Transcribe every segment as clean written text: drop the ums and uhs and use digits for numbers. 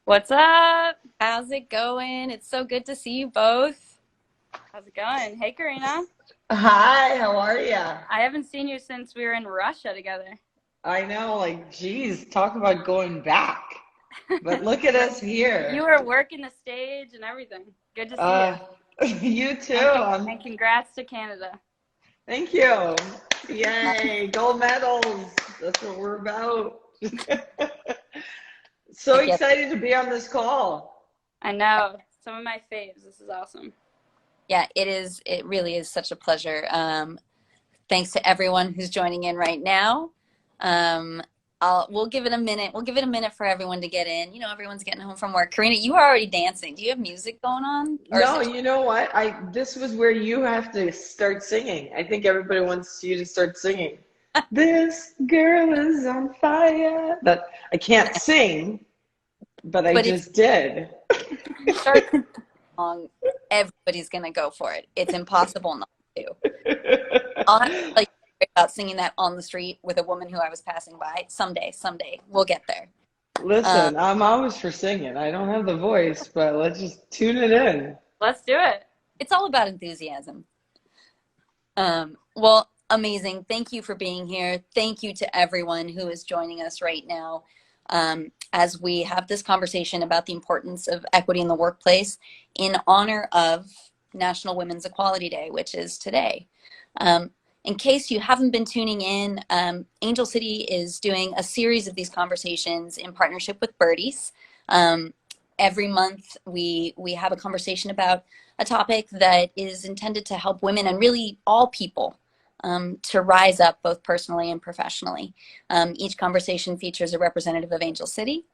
What's up? How's it going? It's so good to see you both. How's it going? Hey, Karina. Hi, how are ya? I haven't seen you since we were in Russia together. I know, like, geez, talk about going back. But look at us You here. were working the stage and everything. Good to see you. Uh, you too. And, and congrats to Canada. Thank you. Yay, gold medals. That's what we're about. So Like, yeah, excited to be on this call. I know. Some of my faves. This is awesome. yeah, it is. It really is such a pleasure. Thanks to everyone who's joining in right now. Um, we'll give it a minute. We'll give it a minute for everyone to get in. You know, everyone's getting home from work. Karina, you are already dancing. Do you have music going on, or is No, it? you know what? This was where you have to start singing. I think everybody wants you to start singing. This girl is on fire. That I can't sing, but I But if just did. you start the song, everybody's gonna go for it. It's impossible not to. I'll have to tell you a story about singing that on the street with a woman who I was passing by. Someday, we'll get there. Um, Listen, I'm always for singing. I don't have the voice, but let's just tune it in. Let's do it. it's all about enthusiasm. Well, amazing. Thank you for being here. Thank you to everyone who is joining us right now as we have this conversation about the importance of equity in the workplace in honor of National Women's Equality Day, which is today. Um, in case you haven't been tuning in, Angel City is doing a series of these conversations in partnership with Birdies. Every month, we have a conversation about a topic that is intended to help women and really all people to rise up both personally and professionally. Each conversation features a representative of Angel City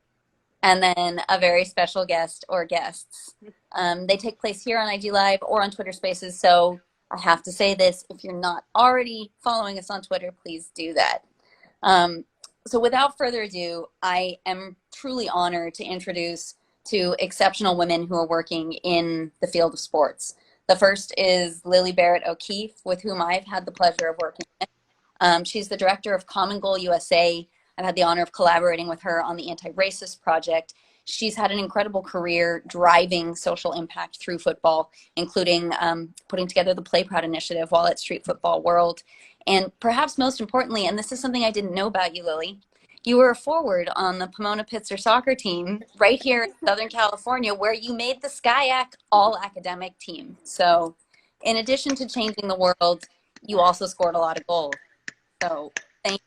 and then a very special guest or guests. They take place here on IG Live or on Twitter Spaces. So I have to say this, if you're not already following us on Twitter, please do that. So without further ado, I am truly honored to introduce two exceptional women who are working in the field of sports. The first is Lilli Barrett-O'Keefe, with whom I've had the pleasure of working with. She's the director of Common Goal USA. I've had the honor of collaborating with her on the Anti-Racist Project. She's had an incredible career driving social impact through football, including putting together the Play Proud initiative while at Street Football World. And perhaps most importantly, and this is something I didn't know about you, Lilly, you were a forward on the Pomona Pitzer soccer team right here in Southern California, where you made the SCIAC all-academic team. So in addition to changing the world, you also scored a lot of goals. So thank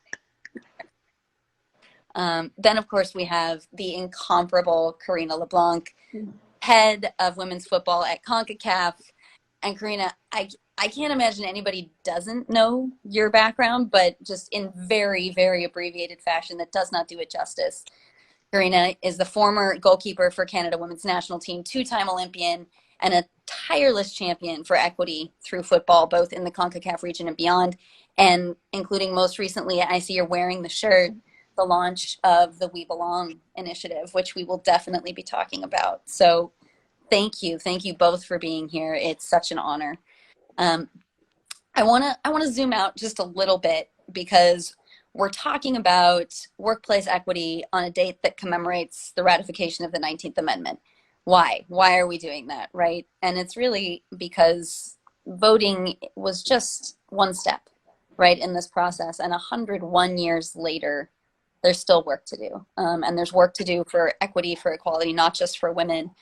you. Then, of course, we have the incomparable Karina Leblanc, head of women's football at CONCACAF. And Karina, I can't imagine anybody doesn't know your background, but just in very, very abbreviated fashion that does not do it justice. Karina is the former goalkeeper for Canada women's national team, two-time Olympian, and a tireless champion for equity through football, both in the CONCACAF region and beyond, and including most recently, I see you're wearing the shirt, the launch of the We Belong initiative, which we will definitely be talking about. So thank you. Thank you both for being here. It's such an honor. Um, I want to zoom out just a little bit because we're talking about workplace equity on a date that commemorates the ratification of the 19th Amendment. Why? Why are we doing that, right? And it's really because voting was just one step, right, in this process. And 101 years later, there's still work to do. And there's work to do for equity, for equality, not just for women,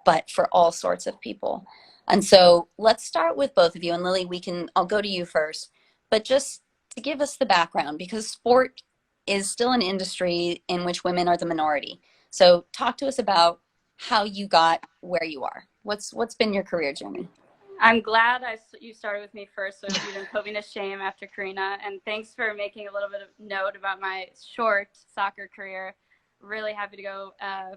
but for all sorts of people. And so let's start with both of you. And Lilly, I'll go to you first, but just to give us the background, because sport is still an industry in which women are the minority. So talk to us about how you got where you are. What's been your career journey? I'm glad you started with me first, so you didn't put me to shame after Karina. And thanks for making a little bit of note about my short soccer career. Really happy to go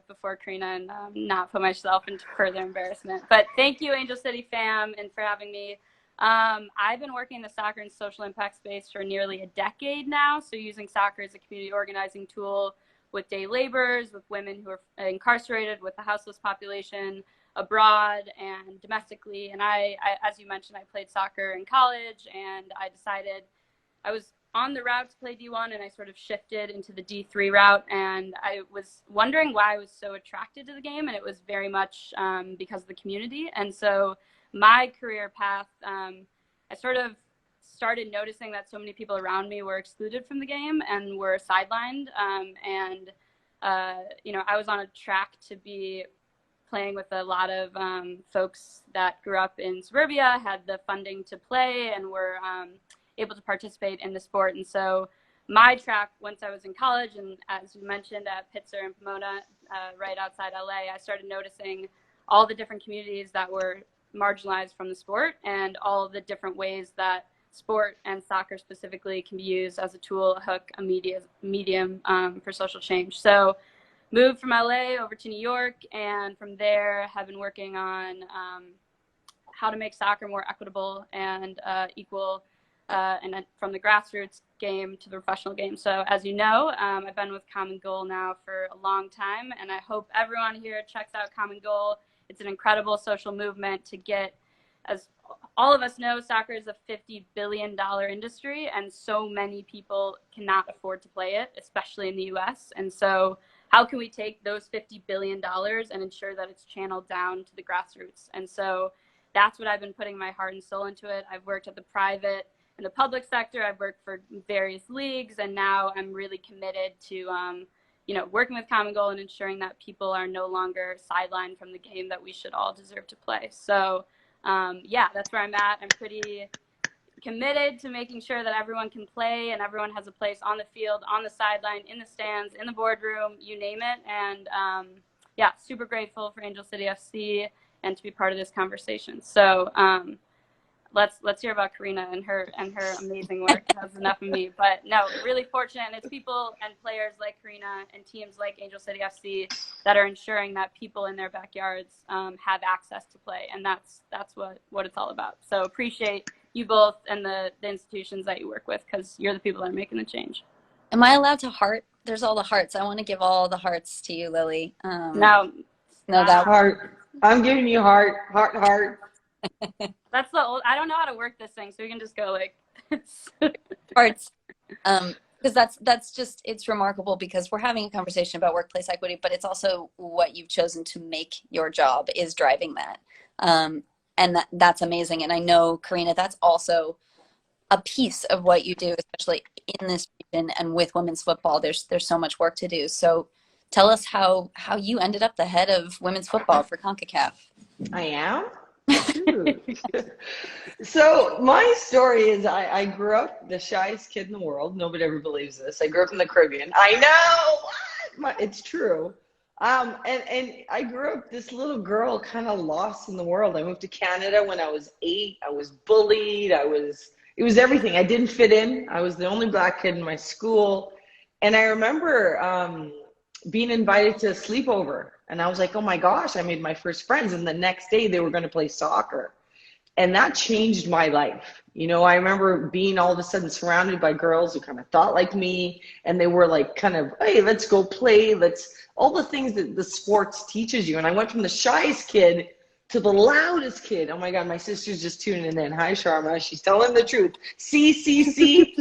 before Karina and not put myself into further embarrassment. But thank you, Angel City fam, and for having me. I've been working in the soccer and social impact space for nearly a decade now, so using soccer as a community organizing tool with day laborers, with women who are incarcerated, with the houseless population abroad and domestically. And I, as you mentioned, I played soccer in college, and I decided I was on the route to play D1, and I sort of shifted into the D3 route, and I was wondering why I was so attracted to the game, and it was very much because of the community. And so my career path, I sort of started noticing that so many people around me were excluded from the game and were sidelined, you know, I was on a track to be playing with a lot of folks that grew up in suburbia, had the funding to play, and were able to participate in the sport. And so my track, once I was in college, and as you mentioned at Pitzer and Pomona, right outside LA, I started noticing all the different communities that were marginalized from the sport and all the different ways that sport and soccer specifically can be used as a tool, a hook, a medium for social change. So moved from LA over to New York, and from there have been working on how to make soccer more equitable and equal, and then from the grassroots game to the professional game. So as you know, I've been with Common Goal now for a long time, and I hope everyone here checks out Common Goal. It's an incredible social movement to get, as all of us know, soccer is a $50 billion industry, and so many people cannot afford to play it, especially in the US. And so how can we take those $50 billion and ensure that it's channeled down to the grassroots? And so that's what I've been putting my heart and soul into it. I've worked at the private and the public sector. I've worked for various leagues, and now I'm really committed to, you know, working with Common Goal and ensuring that people are no longer sidelined from the game that we should all deserve to play. So yeah, that's where I'm at. I'm pretty committed to making sure that everyone can play and everyone has a place on the field, on the sideline, in the stands, in the boardroom, you name it. And yeah, super grateful for Angel City FC and to be part of this conversation. So let's hear about Karina and her amazing work. That's enough of me. But no, really fortunate. And it's people and players like Karina and teams like Angel City FC that are ensuring that people in their backyards have access to play. And that's what it's all about. So appreciate you both and the institutions that you work with, because you're the people that are making the change. Am I allowed to heart? There's all the hearts. I want to give all the hearts to you, Lilly. No, that heart. I'm giving you heart. That's the old. I don't know how to work this thing, so we can just go like hearts. Because that's just, it's remarkable, because we're having a conversation about workplace equity, but it's also what you've chosen to make your job is driving that. And that's amazing. And I know, Karina, that's also a piece of what you do, especially in this region and with women's football. There's so much work to do. So tell us how you ended up the head of women's football for CONCACAF. I am? So my story is I grew up the shyest kid in the world. Nobody ever believes this. I grew up in the Caribbean. I know! It's true. And I grew up this little girl kind of lost in the world. I moved to Canada when I was 8. I was bullied. It was everything. I didn't fit in. I was the only black kid in my school. And I remember being invited to a sleepover. And I was like, oh my gosh, I made my first friends. And the next day they were going to play soccer. And that changed my life. You know, I remember being all of a sudden surrounded by girls who kind of thought like me. And they were like kind of, hey, let's go play. All the things that the sports teaches you. And I went from the shyest kid to the loudest kid. Oh my God, my sister's just tuning in. Hi, Sharma. She's telling the truth. See.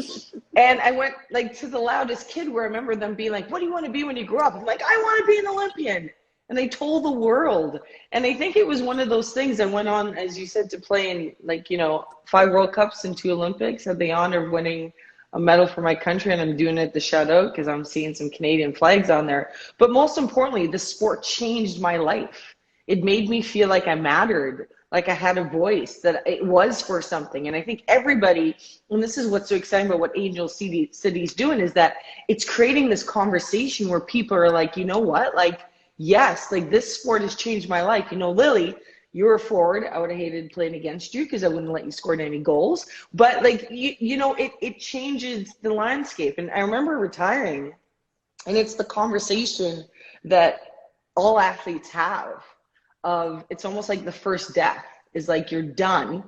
And I went like to the loudest kid, where I remember them being like, what do you want to be when you grow up? I'm like, I want to be an Olympian. And they told the world. And I think it was one of those things. I went on, as you said, to play in 5 World Cups and 2 Olympics. Had the honor of winning a medal for my country, and I'm doing it at the shutout because I'm seeing some Canadian flags on there. But most importantly, the sport changed my life. It made me feel like I mattered, like I had a voice, that it was for something. And I think everybody, and this is what's so exciting about what Angel City's doing, is that it's creating this conversation where people are like, you know what, yes, this sport has changed my life. You know, Lilly, you were a forward. I would have hated playing against you because I wouldn't let you score any goals. But it changes the landscape. And I remember retiring, and it's the conversation that all athletes have of, it's almost like the first death is like, you're done.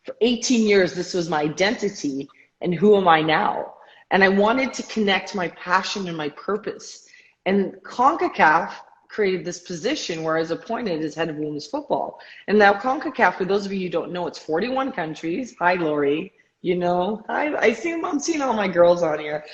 For 18 years, this was my identity, and who am I now? And I wanted to connect my passion and my purpose. And CONCACAF created this position where I was appointed as head of women's football. And now CONCACAF, for those of you who don't know, it's 41 countries. Hi, Lori. You know, I'm seeing all my girls on here.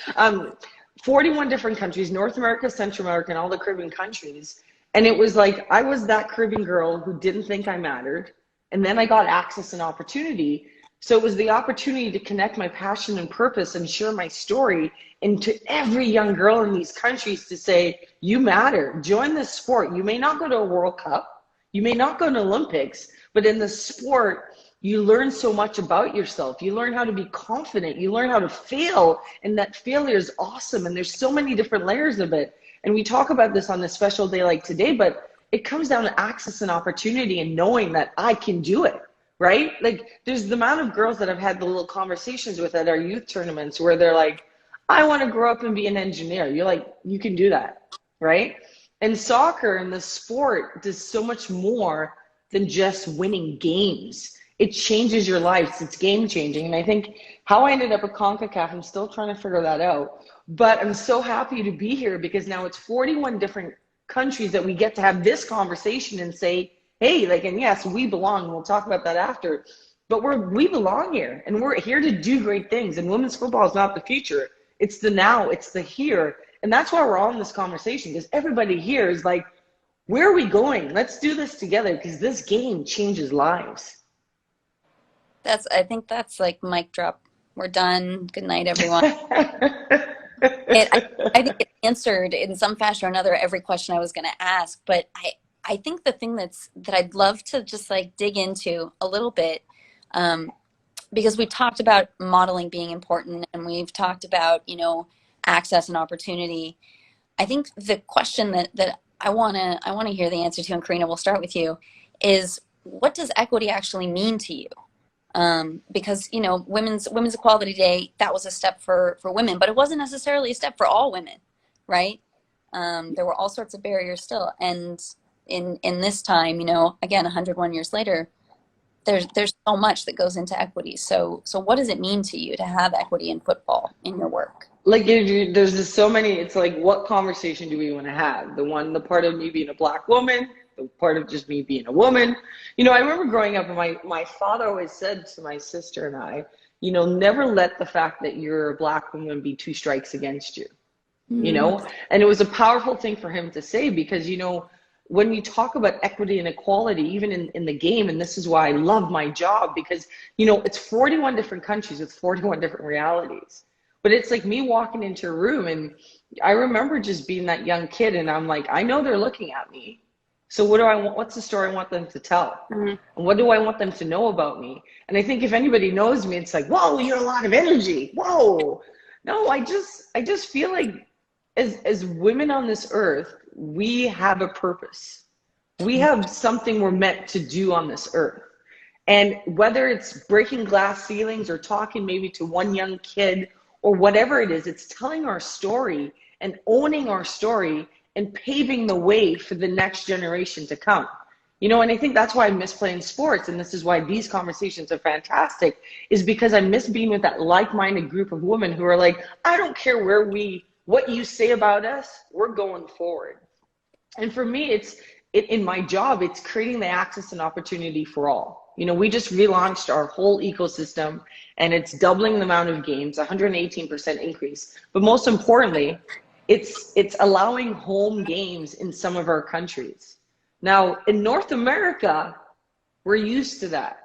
41 different countries, North America, Central America, and all the Caribbean countries. And it was like, I was that Caribbean girl who didn't think I mattered. And then I got access and opportunity. So it was the opportunity to connect my passion and purpose and share my story into every young girl in these countries to say, you matter, join this sport. You may not go to a World Cup, you may not go to Olympics, but in the sport, you learn so much about yourself. You learn how to be confident. You learn how to fail. And that failure is awesome. And there's so many different layers of it. And we talk about this on a special day like today, but it comes down to access and opportunity and knowing that I can do it, right? Like there's the amount of girls that I've had the little conversations with at our youth tournaments where they're like, I want to grow up and be an engineer. You're like, you can do that, right? And soccer and the sport does so much more than just winning games. It changes your lives. It's game changing. And I think how I ended up at CONCACAF, I'm still trying to figure that out. But I'm so happy to be here because now it's 41 different countries that we get to have this conversation and say, hey, like, and yes, we belong. We'll talk about that after. But we belong here and we're here to do great things. And women's football is not the future. It's the now, it's the here. And that's why we're all in this conversation because everybody here is like, where are we going? Let's do this together because this game changes lives. I think that's like mic drop. We're done. Good night, everyone. I think it answered in some fashion or another every question I was going to ask. But I think the thing that I'd love to just like dig into a little bit, because we talked about modeling being important and we've talked about, you know, access and opportunity. I think the question that I want to hear the answer to, and Karina, we'll start with you, is what does equity actually mean to you? Because, you know, Women's Equality Day, that was a step for women, but it wasn't necessarily a step for all women, right? There were all sorts of barriers still. And in this time, you know, again, 101 years later, there's so much that goes into equity. So what does it mean to you to have equity in football in your work? Like there's just so many, it's like, what conversation do we want to have? The part of me being a Black woman, the part of just me being a woman. You know, I remember growing up and my father always said to my sister and I, you know, never let the fact that you're a Black woman be two strikes against you, you know? And it was a powerful thing for him to say because, you know, when we talk about equity and equality, even in the game, and this is why I love my job because, you know, it's 41 different countries with 41 different realities. But it's like me walking into a room and I remember just being that young kid and I'm like, I know they're looking at me. So what do I want? What's the story I want them to tell? And what do I want them to know about me? And I think if anybody knows me, it's like, whoa, you're a lot of energy. Whoa. No, I just feel like as women on this earth, we have a purpose. We have something we're meant to do on this earth. And whether it's breaking glass ceilings or talking maybe to one young kid or whatever it is, it's telling our story and owning our story and paving the way for the next generation to come. You know, and I think that's why I miss playing sports, and this is why these conversations are fantastic, is because I miss being with that like-minded group of women who are like, I don't care what you say about us, we're going forward. And for me, in my job, it's creating the access and opportunity for all. You know, we just relaunched our whole ecosystem and it's doubling the amount of games, 118% increase. But most importantly, it's allowing home games in some of our countries. Now, in North America, we're used to that.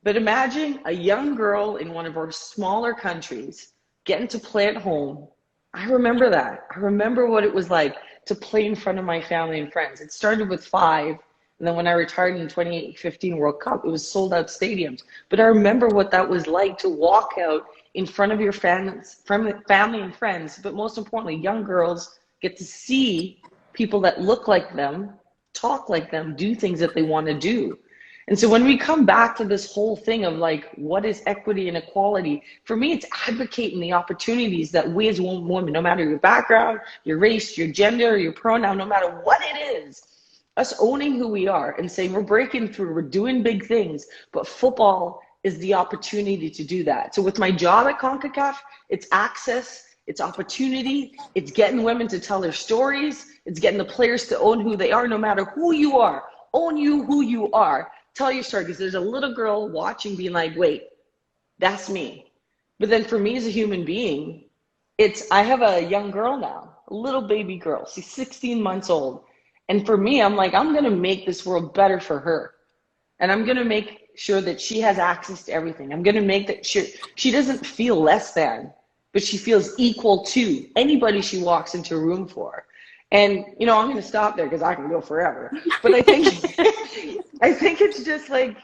But imagine a young girl in one of our smaller countries getting to play at home. I remember that. I remember what it was like to play in front of my family and friends. It started with 5. And then when I retired in 2015 World Cup, it was sold out stadiums. But I remember what that was like to walk out in front of your family and friends. But most importantly, young girls get to see people that look like them, talk like them, do things that they want to do. And so when we come back to this whole thing of like, what is equity and equality? For me, it's advocating the opportunities that we as women, no matter your background, your race, your gender, your pronoun, no matter what it is, us owning who we are and saying we're breaking through, we're doing big things, but football is the opportunity to do that. So with my job at CONCACAF, it's access, it's opportunity, it's getting women to tell their stories, it's getting the players to own who they are, no matter who you are. Own you who you are. Tell your story, because there's a little girl watching being like, wait, that's me. But then for me as a human being, I have a young girl now, a little baby girl. She's 16 months old. And for me, I'm like, I'm going to make this world better for her. And I'm going to make sure that she has access to everything. I'm going to make that sure she doesn't feel less than, but she feels equal to anybody she walks into a room for. And, you know, I'm going to stop there because I can go forever. But I think, I think it's just like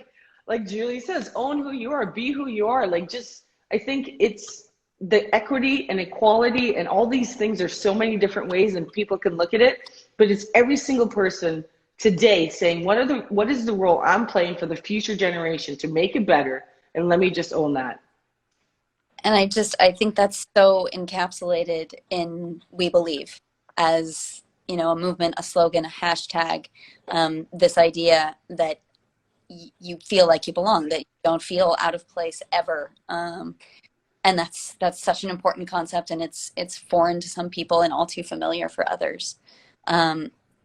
Julie says, own who you are, be who you are. Like, just, I think it's the equity and equality and all these things. There's so many different ways and people can look at it, but it's every single person today saying, what is the role I'm playing for the future generation to make it better? And let me just own that. And I think that's so encapsulated in We Believe as, you know, a movement, a slogan, a hashtag, this idea that you feel like you belong, that you don't feel out of place ever. And that's such an important concept, and it's foreign to some people and all too familiar for others.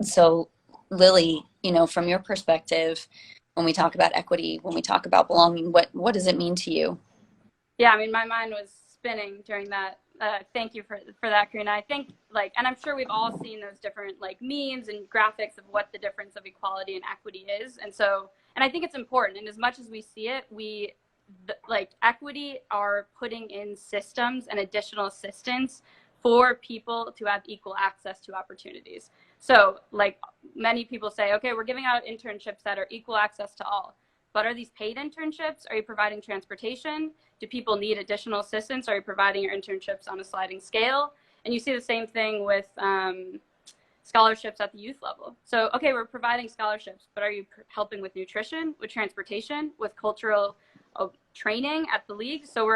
So Lilly, you know, from your perspective, when we talk about equity, when we talk about belonging, what does it mean to you? Yeah, I mean, my mind was spinning during that. Thank you for that, Karina. I think, like, and I'm sure we've all seen those different, like, memes and graphics of what the difference of equality and equity is. And so, and I think it's important. And as much as we see it, like, equity are putting in systems and additional assistance for people to have equal access to opportunities. So, like, many people say, okay, we're giving out internships that are equal access to all. But are these paid internships? Are you providing transportation? Do people need additional assistance? Are you providing your internships on a sliding scale? And you see the same thing with scholarships at the youth level. So, okay, we're providing scholarships, but are you helping with nutrition, with transportation, with cultural training at the league? So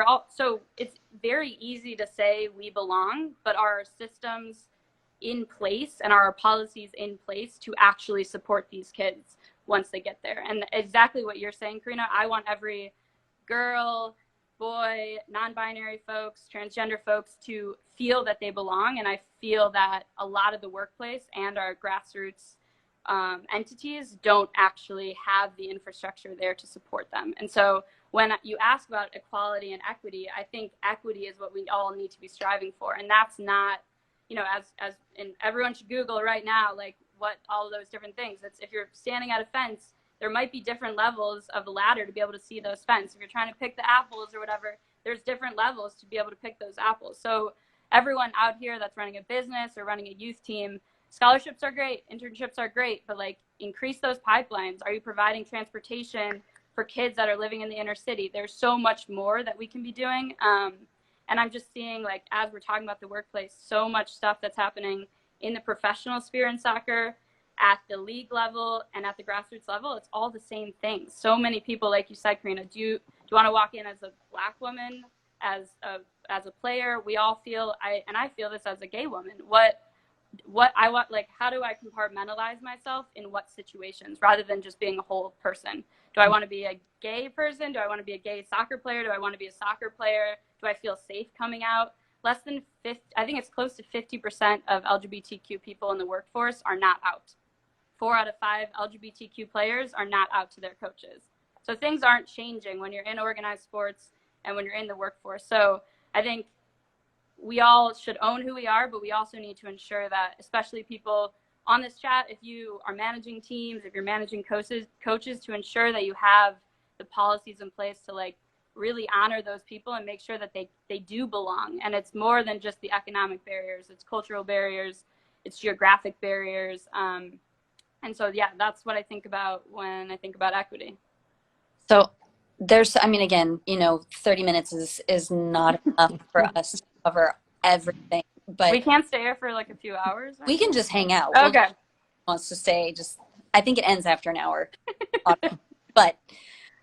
it's very easy to say we belong, but are systems in place and are our policies in place to actually support these kids once they get there? And exactly what you're saying, Karina, I want every girl, boy, non-binary folks, transgender folks to feel that they belong. And I feel that a lot of the workplace and our grassroots entities don't actually have the infrastructure there to support them. And so when you ask about equality and equity, I think equity is what we all need to be striving for. And that's not, you know, and everyone should Google right now, like, what all of those different things. It's, if you're standing at a fence, there might be different levels of the ladder to be able to see those fences. If you're trying to pick the apples or whatever, there's different levels to be able to pick those apples. So everyone out here that's running a business or running a youth team, scholarships are great, internships are great, but, like, increase those pipelines. Are you providing transportation for kids that are living in the inner city? There's so much more that we can be doing. And I'm just seeing, like, as we're talking about the workplace, so much stuff that's happening in the professional sphere in soccer, at the league level and at the grassroots level. It's all the same thing. So many people, like you said, Karina, do you want to walk in as a Black woman, as a player? We all feel, and I feel this as a gay woman. What I want, like, how do I compartmentalize myself in what situations rather than just being a whole person? Do I want to be a gay person? Do I want to be a gay soccer player? Do I want to be a soccer player? Do I feel safe coming out? Less than 50, I think it's close to 50% of LGBTQ people in the workforce are not out. 4 out of 5 LGBTQ players are not out to their coaches. So things aren't changing when you're in organized sports and when you're in the workforce. So I think we all should own who we are, but we also need to ensure that, especially people on this chat, if you are managing teams, if you're managing coaches, to ensure that you have the policies in place to, like, really honor those people and make sure that they do belong. And it's more than just the economic barriers. It's cultural barriers. It's geographic barriers. And so, yeah, that's what I think about when I think about equity. So there's, I mean, again, you know, 30 minutes is not enough for us to cover everything, but we can't stay here for like a few hours. We can just hang out. Okay. Wants to stay, I think it ends after an hour. But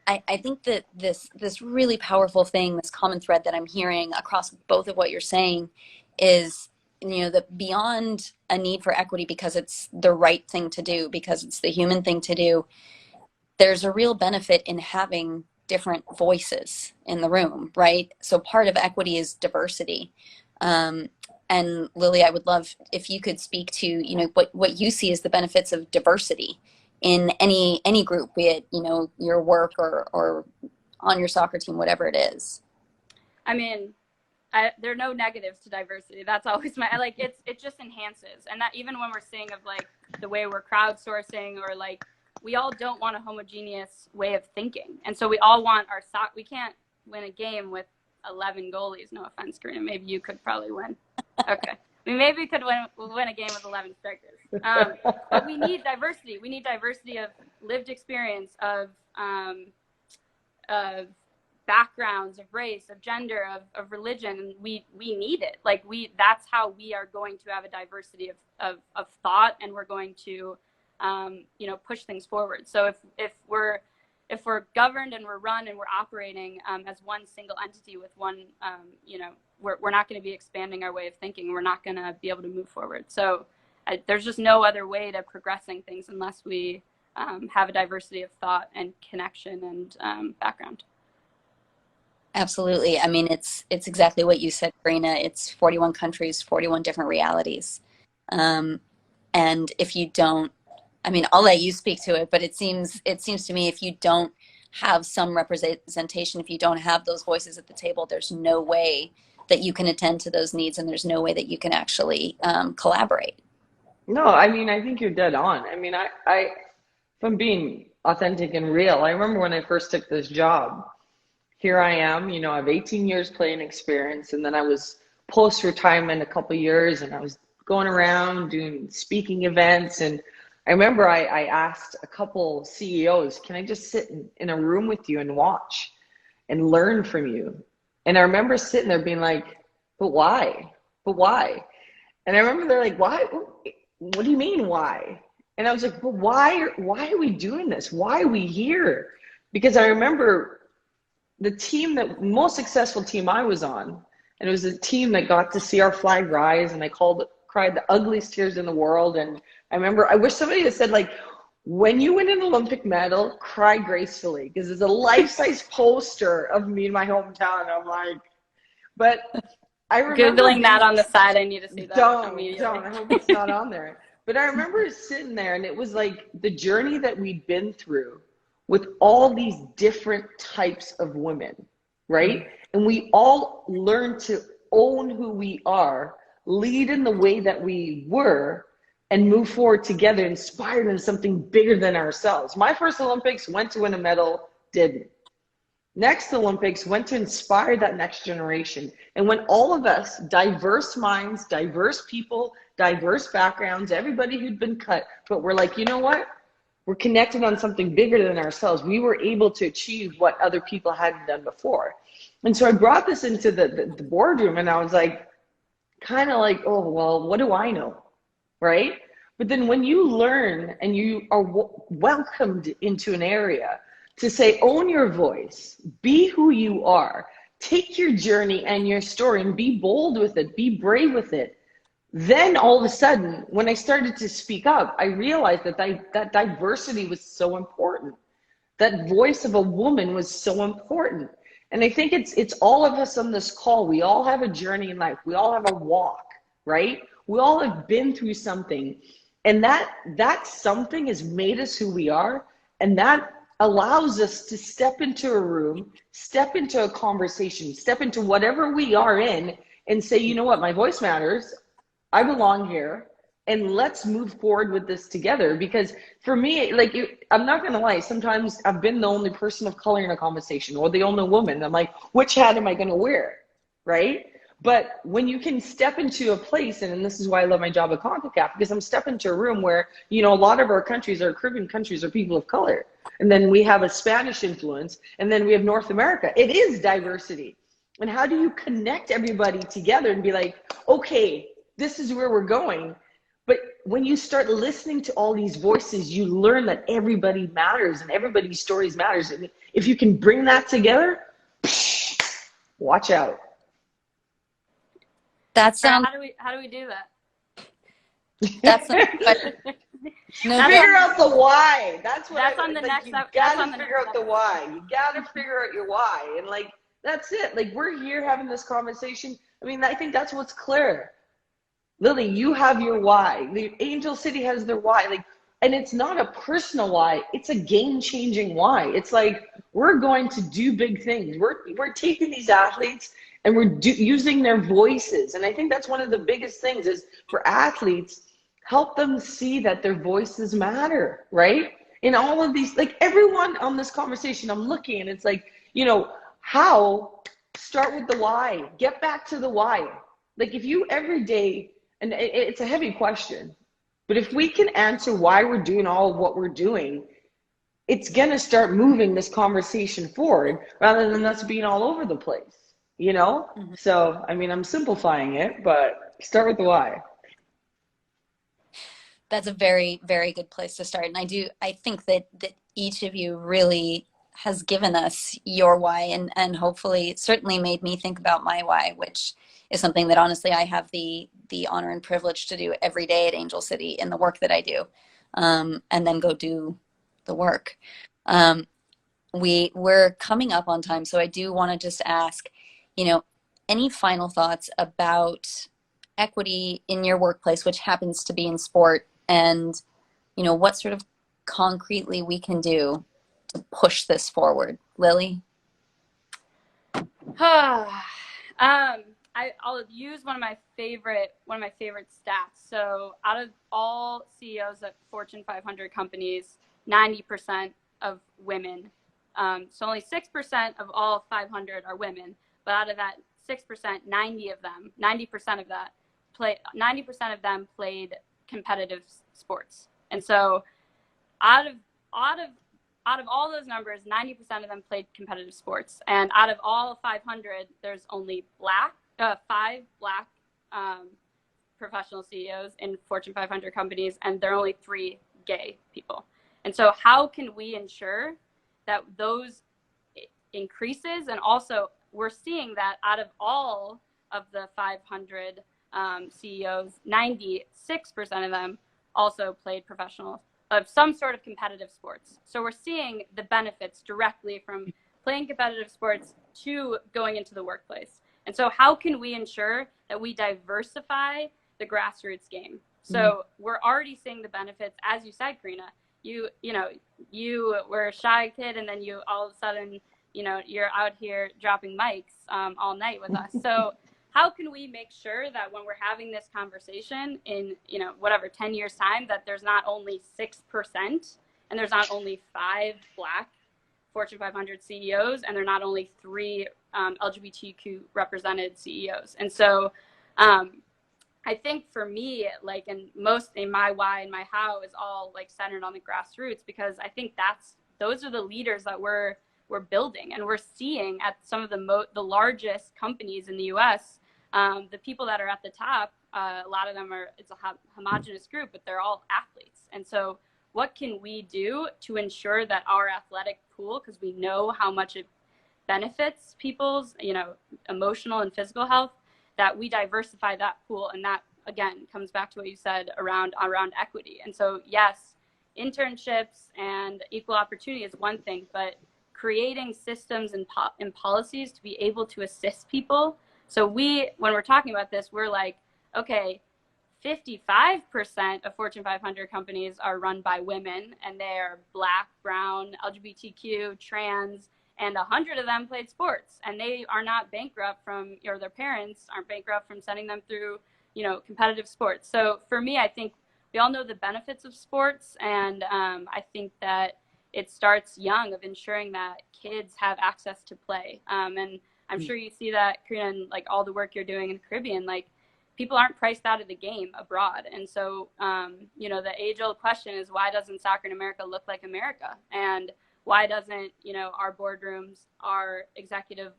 I think that this really powerful thing, this common thread that I'm hearing across both of what you're saying is, you know, that beyond a need for equity because it's the right thing to do, because it's the human thing to do, there's a real benefit in having different voices in the room, right? So part of equity is diversity. And Lilly, I would love if you could speak to, you know, what you see as the benefits of diversity in any group, be it, you know, your work or on your soccer team, whatever it is. I mean, there are no negatives to diversity. That's always my, like, it just enhances. And that even when we're seeing of like the way we're crowdsourcing, or like, we all don't want a homogeneous way of thinking. And so we all want we can't win a game with 11 goalies. No offense, Karina. Maybe you could probably win. Okay. We maybe could win a game with 11 strikers. But we need diversity. We need diversity of lived experience, of backgrounds, of race, of gender, of religion. We need it. Like, that's how we are going to have a diversity of thought, and we're going to push things forward. So if we're governed and we're run and we're operating as one single entity with one, we're not going to be expanding our way of thinking. We're not going to be able to move forward. So there's just no other way to progressing things unless we have a diversity of thought and connection and background. Absolutely. I mean, it's exactly what you said, Karina. It's 41 countries, 41 different realities. And if you don't, I mean, I'll let you speak to it, but it seems to me, if you don't have some representation, if you don't have those voices at the table, there's no way that you can attend to those needs, and there's no way that you can actually collaborate. No, I mean, I think you're dead on. I mean, I if I'm being authentic and real, I remember when I first took this job. Here I am, I have 18 years playing experience, and then I was post-retirement a couple of years, and I was going around doing speaking events. And I remember I asked a couple CEOs, can I just sit in a room with you and watch and learn from you? And I remember sitting there being like, but why? But why? And I remember they're like, why? What do you mean, why? And I was like, but why are we doing this? Why are we here? Because I remember the most successful team I was on, and it was a team that got to see our flag rise, and I cried the ugliest tears in the world. And I remember, I wish somebody had said, like, when you win an Olympic medal, cry gracefully, because there's a life-size poster of me in my hometown. And I'm like, but I remember Googling that on the side. I need to see that. Don't. I hope it's not on there. But I remember sitting there, and it was like the journey that we'd been through with all these different types of women, right? Mm-hmm. And we all learned to own who we are, lead in the way that we were, and move forward together, inspired in something bigger than ourselves. My first Olympics, went to win a medal, didn't. Next Olympics, went to inspire that next generation. And when all of us, diverse minds, diverse people, diverse backgrounds, everybody who'd been cut, but we're like, you know what? We're connected on something bigger than ourselves. We were able to achieve what other people hadn't done before. And so I brought this into the boardroom, and I was like, kind of like, oh, well, what do I know, right? But then when you learn and you are welcomed into an area to say, own your voice, be who you are, take your journey and your story and be bold with it, be brave with it. Then all of a sudden, when I started to speak up, I realized that diversity was so important. That voice of a woman was so important. And I think it's all of us on this call. We all have a journey in life. We all have a walk, right? We all have been through something. And that something has made us who we are. And that allows us to step into a room, step into a conversation, step into whatever we are in, and say, you know what, my voice matters. I belong here, and let's move forward with this together. Because for me, I'm not going to lie, sometimes I've been the only person of color in a conversation, or the only woman. I'm like, which hat am I going to wear, right? But when you can step into a place, and this is why I love my job at CONCACAF, because I'm stepping into a room where, a lot of our countries, our Caribbean countries, are people of color. And then we have a Spanish influence, and then we have North America. It is diversity. And how do you connect everybody together and be like, okay, this is where we're going? But when you start listening to all these voices, you learn that everybody matters and everybody's stories matters. And if you can bring that together, watch out. That sounds. How do we do that? That's figure out the why. That's on the next. You gotta figure out the why. You gotta figure out your why, and that's it. We're here having this conversation. I mean, I think that's what's clear. Lilly, you have your why. The Angel City has their why. And it's not a personal why. It's a game-changing why. It's like, we're going to do big things. We're taking these athletes and we're using their voices. And I think that's one of the biggest things is for athletes, help them see that their voices matter, right? In all of these, like everyone on this conversation, I'm looking and it's like, you know, how, start with the why, get back to the why. Like if you every day, and it's a heavy question, but if we can answer why we're doing all of what we're doing, it's going to start moving this conversation forward rather than us being all over the place, you know? Mm-hmm. So, I mean, I'm simplifying it, but start with the why. That's a very, very good place to start. And I think that each of you really has given us your why, and hopefully certainly made me think about my why, which is something that honestly I have the honor and privilege to do every day at Angel City in the work that I do, and then go do the work. We're coming up on time, so I do want to just ask, you know, any final thoughts about equity in your workplace, which happens to be in sport, and you know what sort of concretely we can do to push this forward. Lilly? I'll use one of my favorite stats. So out of all CEOs at Fortune 500 companies, 90% of women. So only 6% of all 500 are women, but out of that 6%, 90% of them played competitive sports. And so out of all those numbers, 90% of them played competitive sports. And out of all 500, there's only 5 black professional CEOs in Fortune 500 companies, and there are only 3 gay people. And so how can we ensure that those increases? And also we're seeing that out of all of the 500 CEOs, 96% of them also played professional of some sort of competitive sports. So we're seeing the benefits directly from playing competitive sports to going into the workplace. And so how can we ensure that we diversify the grassroots game? So we're already seeing the benefits, as you said, Karina. You were a shy kid, and then you all of a sudden, you're out here dropping mics all night with us. So how can we make sure that when we're having this conversation in, 10 years time, that there's not only 6% and there's not only 5 black Fortune 500 CEOs, and they're not only 3 LGBTQ represented CEOs. And so I think for me, like in my why and my how is all like centered on the grassroots, because I think those are the leaders that we're building, and we're seeing at some of the largest companies in the US, the people that are at the top, a lot of them it's a homogenous group, but they're all athletes. And so what can we do to ensure that our athletic pool, because we know how much it benefits people's, emotional and physical health, that we diversify that pool? And that, again, comes back to what you said around equity. And so, yes, internships and equal opportunity is one thing, but creating systems and policies to be able to assist people. So when we're talking about this, we're like, okay, 55% of Fortune 500 companies are run by women, and they're Black, brown, LGBTQ, trans, and 100 of them played sports, and they are not bankrupt or their parents aren't bankrupt from sending them through, competitive sports. So for me, I think we all know the benefits of sports, and I think that it starts young, of ensuring that kids have access to play. And I'm sure you see that, Karina, and like all the work you're doing in the Caribbean, like people aren't priced out of the game abroad. And so, the age-old question is, why doesn't soccer in America look like America? And why doesn't, our boardrooms, our executive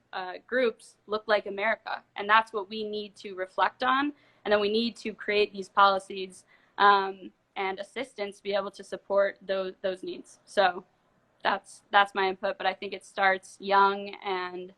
groups look like America? And that's what we need to reflect on. And then we need to create these policies and assistance to be able to support those needs. So that's my input, but I think it starts young, and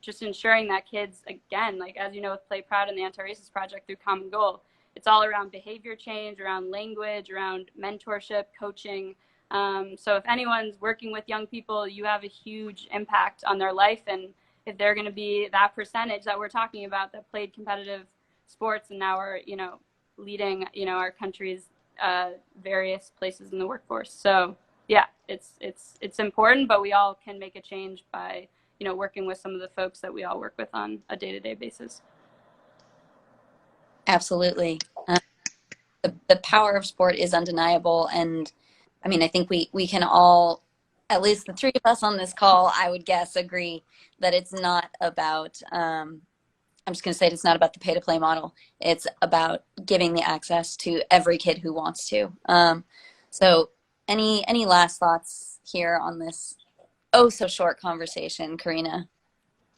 just ensuring that kids, again, like, as you know, with Play Proud and the Anti-Racist Project through Common Goal, it's all around behavior change, around language, around mentorship, coaching. So if anyone's working with young people, you have a huge impact on their life. And if they're going to be that percentage that we're talking about that played competitive sports and now are, leading, our country's various places in the workforce. So yeah, it's important, but we all can make a change by, you know, working with some of the folks that we all work with on a day-to-day basis. Absolutely. The power of sport is undeniable. And I mean, I think we can all, at least the three of us on this call, I would guess, agree that it's not about, I'm just going to say it's not about the pay to play model. It's about giving the access to every kid who wants to. So any last thoughts here on this oh so short conversation, Karina?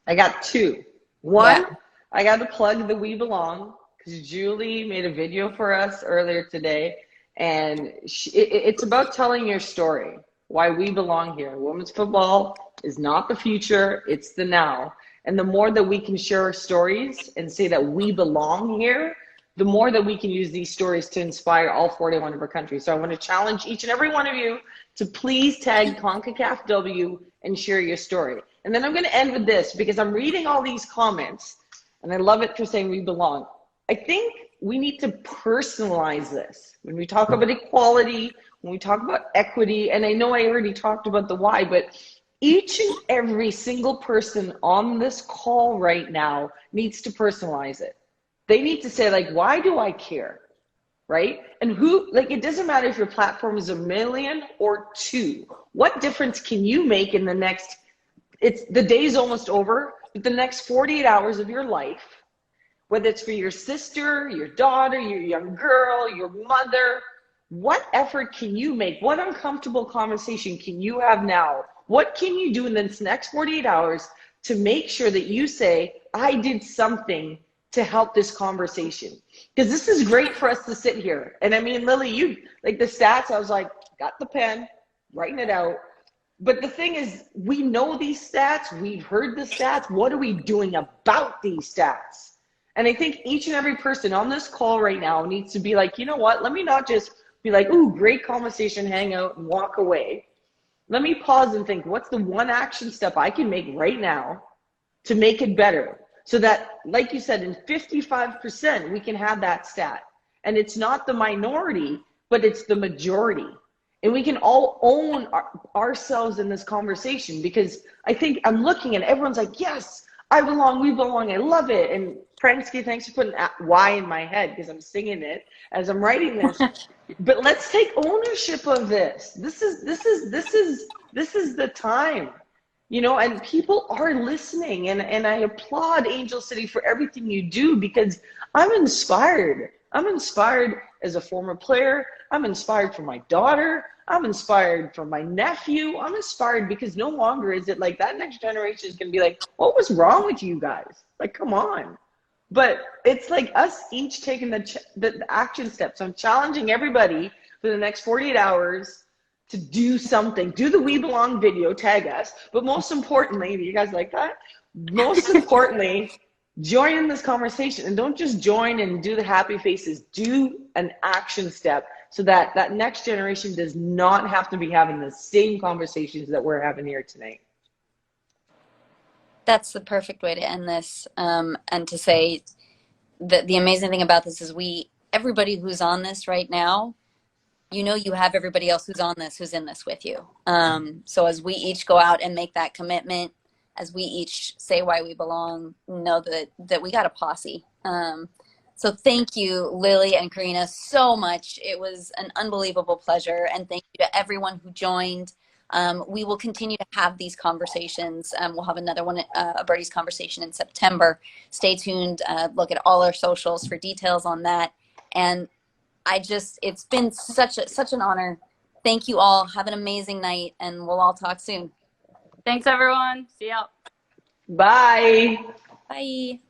I got two. One, Yeah. I got to plug the We Belong, because Julie made a video for us earlier today, and it's about telling your story, why we belong here. Women's football is not the future, it's the now. And the more that we can share our stories and say that we belong here, the more that we can use these stories to inspire all 41 of our countries. So I want to challenge each and every one of you to please tag CONCACAF W and share your story. And then I'm going to end with this, because I'm reading all these comments, and I love it for saying we belong. I think we need to personalize this. When we talk about equality, when we talk about equity, and I know I already talked about the why, but each and every single person on this call right now needs to personalize it. They need to say, like, why do I care? Right? And who, like, it doesn't matter if your platform is 1 million or 2. What difference can you make in the next, the day's almost over, but the next 48 hours of your life, whether it's for your sister, your daughter, your young girl, your mother, what effort can you make? What uncomfortable conversation can you have now? What can you do in this next 48 hours to make sure that you say, I did something to help this conversation? Because this is great for us to sit here. And I mean, Lilly, you, like the stats, I was like, got the pen, writing it out. But the thing is, we know these stats, we've heard the stats. What are we doing about these stats? And I think each and every person on this call right now needs to be like, you know what, let me not just be like, ooh, great conversation, hang out and walk away. Let me pause and think, what's the one action step I can make right now to make it better? So that, like you said, in 55%, we can have that stat. And it's not the minority, but it's the majority. And we can all own ourselves in this conversation, because I think I'm looking and everyone's like, yes, I belong, we belong, I love it. And Franksky, thanks for putting Y in my head, because I'm singing it as I'm writing this. But let's take ownership of this. This is the time, you know, and people are listening. And I applaud Angel City for everything you do, because I'm inspired. I'm inspired as a former player. I'm inspired for my daughter. I'm inspired for my nephew. I'm inspired because no longer is it like that next generation is going to be like, what was wrong with you guys? Like, come on. But it's like us each taking the action steps. I'm challenging everybody for the next 48 hours to do something. Do the We Belong video, tag us. But most importantly, you guys like that? Most importantly, join in this conversation. And don't just join and do the happy faces. Do an action step so that that next generation does not have to be having the same conversations that we're having here tonight. That's the perfect way to end this. And to say that the amazing thing about this is everybody who's on this right now, you know, you have everybody else who's on this, who's in this with you. So as we each go out and make that commitment, as we each say why we belong, know that we got a posse. So thank you, Lilly and Karina, so much. It was an unbelievable pleasure. And thank you to everyone who joined. We will continue to have these conversations. We'll have another one, a Birdie's conversation in September. Stay tuned. Look at all our socials for details on that. And it's been such an honor. Thank you all. Have an amazing night, and we'll all talk soon. Thanks, everyone. See ya. Bye. Bye.